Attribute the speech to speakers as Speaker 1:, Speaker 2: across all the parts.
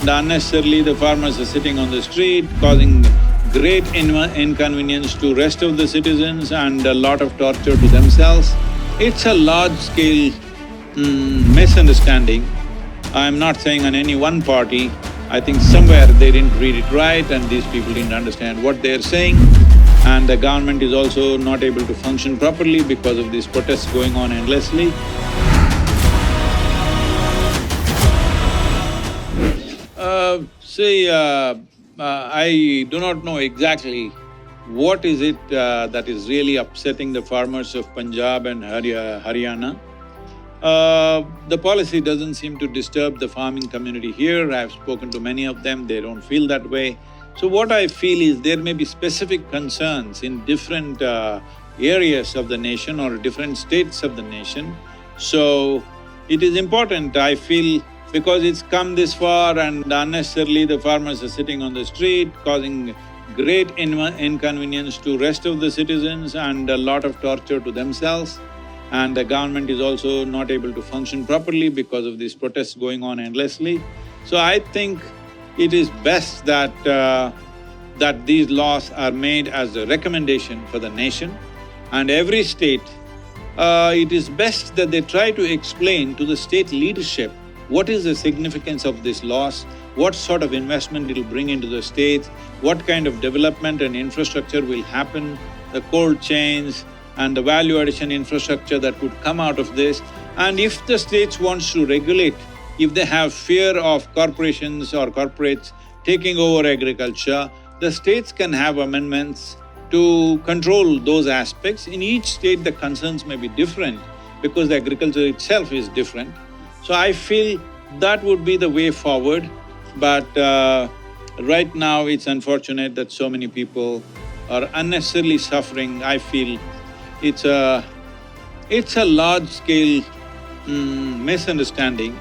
Speaker 1: Unnecessarily, the farmers are sitting on the street, causing great inconvenience to rest of the citizens and a lot of torture to themselves. It's a large-scale misunderstanding. I'm not saying on any one party. I think somewhere they didn't read it right and these people didn't understand what they're saying. And the government is also not able to function properly because of these protests going on endlessly. I do not know exactly what is it that is really upsetting the farmers of Punjab and Haryana. The policy doesn't seem to disturb the farming community here. I've spoken to many of them, they don't feel that way. So what I feel is there may be specific concerns in different areas of the nation or different states of the nation. So it is important, I feel, because it's come this far and unnecessarily the farmers are sitting on the street, causing great inconvenience to rest of the citizens and a lot of torture to themselves. And the government is also not able to function properly because of these protests going on endlessly. So I think it is best that these laws are made as a recommendation for the nation and every state. It is best that they try to explain to the state leadership what is the significance of these laws, what sort of investment it'll bring into the states, what kind of development and infrastructure will happen, the cold chains and the value addition infrastructure that could come out of this. And if the states wants to regulate, if they have fear of corporations or corporates taking over agriculture, the states can have amendments to control those aspects. In each state the concerns may be different because the agriculture itself is different. So I feel that would be the way forward, but right now it's unfortunate that so many people are unnecessarily suffering. I feel it's a large-scale misunderstanding.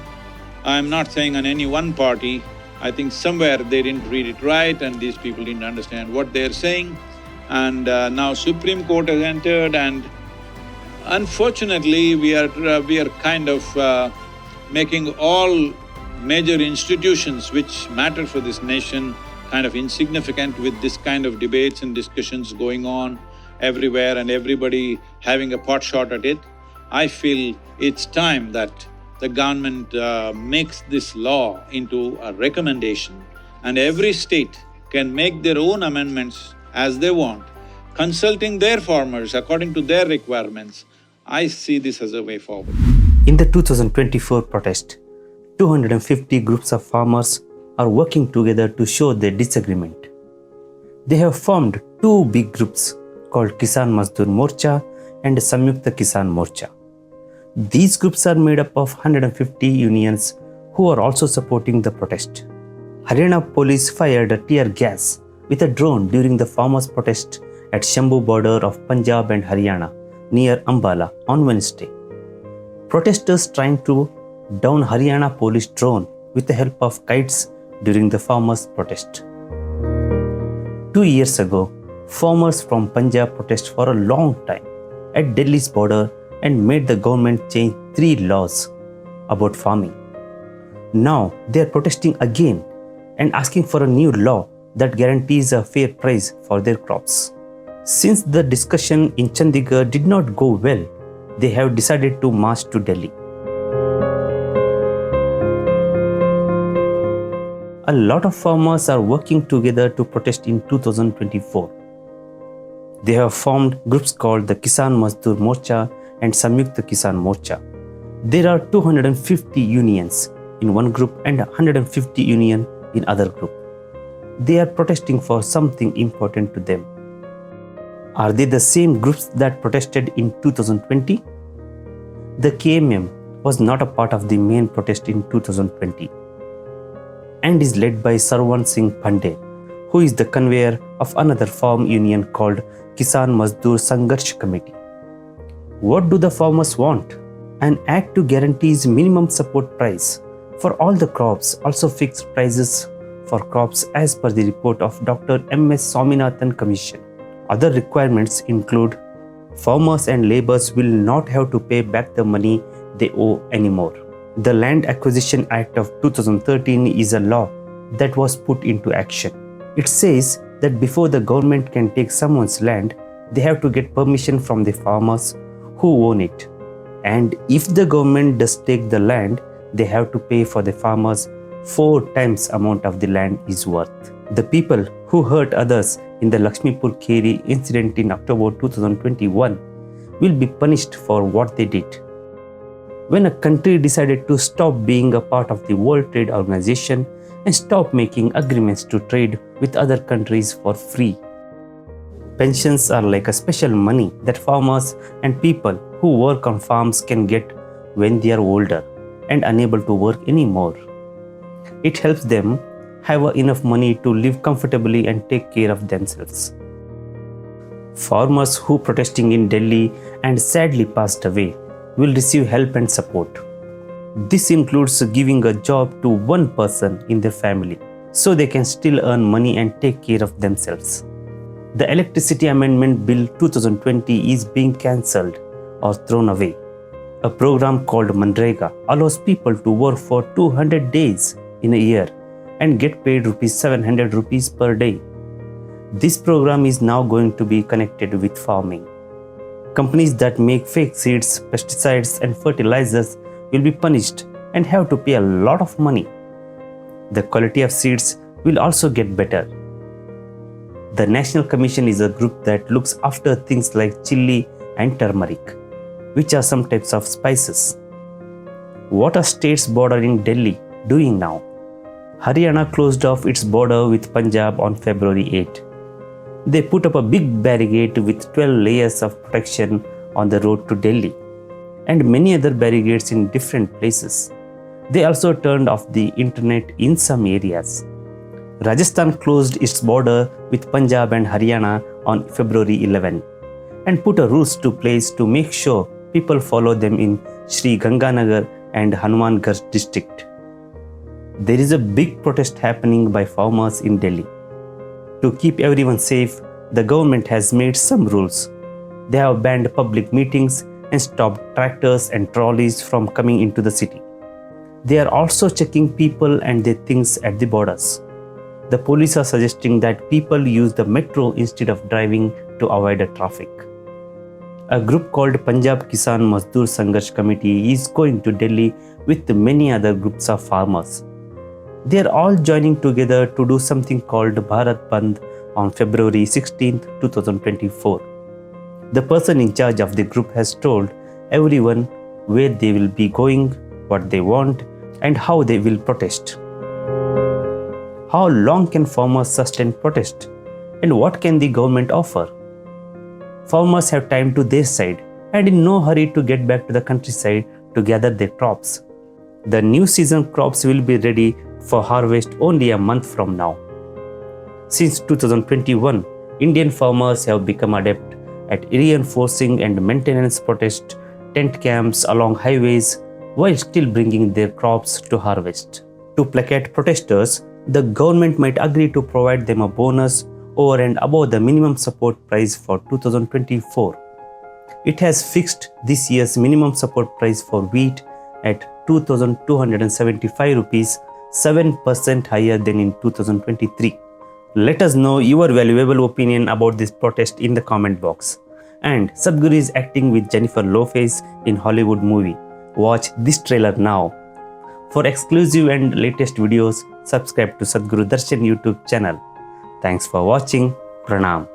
Speaker 1: I'm not saying on any one party. I think somewhere they didn't read it right and these people didn't understand what they're saying. And now Supreme Court has entered and unfortunately we are kind of making all major institutions which matter for this nation kind of insignificant with this kind of debates and discussions going on everywhere and everybody having a pot shot at it. I feel it's time that the government makes this law into a recommendation and every state can make their own amendments as they want, consulting their farmers according to their requirements. I see this as a way forward.
Speaker 2: In the 2024 protest, 250 groups of farmers are working together to show their disagreement. They have formed two big groups called Kisan Mazdoor Morcha and Samyukta Kisan Morcha. These groups are made up of 150 unions who are also supporting the protest. Haryana police fired a tear gas with a drone during the farmers' protest at Shambhu border of Punjab and Haryana near Ambala on Wednesday. Protesters trying to down Haryana Police Drone with the help of kites during the farmers' protest. 2 years ago, farmers from Punjab protested for a long time at Delhi's border and made the government change 3 laws about farming. Now they are protesting again and asking for a new law that guarantees a fair price for their crops. Since the discussion in Chandigarh did not go well, they have decided to march to Delhi. A lot of farmers are working together to protest in 2024. They have formed groups called the Kisan Mazdoor Morcha and Samyukta Kisan Morcha. There are 250 unions in one group and 150 unions in other group. They are protesting for something important to them. Are they the same groups that protested in 2020? The KMM was not a part of the main protest in 2020 and is led by Sarwan Singh Pandey, who is the conveyor of another farm union called Kisan Mazdoor Sangharsh Committee. What do the farmers want? An act to guarantees minimum support price for all the crops, also fixed prices for crops as per the report of Dr. M.S. Swaminathan Commission. Other requirements include farmers and laborers will not have to pay back the money they owe anymore. The Land Acquisition Act of 2013 is a law that was put into action. It says that before the government can take someone's land, they have to get permission from the farmers who own it. And if the government does take the land, they have to pay for the farmers 4 times amount of the land is worth. The people who hurt others in the Lakshmipur Kheri incident in October 2021 will be punished for what they did. When a country decided to stop being a part of the World Trade Organization and stop making agreements to trade with other countries for free. Pensions are like a special money that farmers and people who work on farms can get when they are older and unable to work anymore. It helps them have enough money to live comfortably and take care of themselves. Farmers who protesting in Delhi and sadly passed away will receive help and support. This includes giving a job to one person in their family so they can still earn money and take care of themselves. The Electricity Amendment Bill 2020 is being cancelled or thrown away. A program called Manrega allows people to work for 200 days in a year and get paid ₹700 per day. This program is now going to be connected with farming. Companies that make fake seeds, pesticides and fertilizers will be punished and have to pay a lot of money. The quality of seeds will also get better. The National Commission is a group that looks after things like chili and turmeric, which are some types of spices. What are states bordering Delhi doing now? Haryana closed off its border with Punjab on February 8. They put up a big barricade with 12 layers of protection on the road to Delhi and many other barricades in different places. They also turned off the internet in some areas. Rajasthan closed its border with Punjab and Haryana on February 11 and put a rules to place to make sure people follow them in Sri Ganganagar and Hanumangarh district. There is a big protest happening by farmers in Delhi. To keep everyone safe, the government has made some rules. They have banned public meetings and stopped tractors and trolleys from coming into the city. They are also checking people and their things at the borders. The police are suggesting that people use the metro instead of driving to avoid the traffic. A group called Punjab Kisan Mazdoor Sangharsh Committee is going to Delhi with many other groups of farmers. They are all joining together to do something called Bharat Bandh on February 16, 2024. The person in charge of the group has told everyone where they will be going, what they want, and how they will protest. How long can farmers sustain protest? And what can the government offer? Farmers have time to their side and in no hurry to get back to the countryside to gather their crops. The new season crops will be ready for harvest only a month from now. Since 2021, Indian farmers have become adept at reinforcing and maintenance protest tent camps along highways while still bringing their crops to harvest. To placate protesters, the government might agree to provide them a bonus over and above the minimum support price for 2024. It has fixed this year's minimum support price for wheat at 2,275 rupees, 7% higher than in 2023. Let us know your valuable opinion about this protest in the comment box. And Sadhguru is acting with Jennifer Lopez in Hollywood movie. Watch this trailer now. For exclusive and latest videos, subscribe to Sadhguru Darshan YouTube channel. Thanks for watching. Pranam.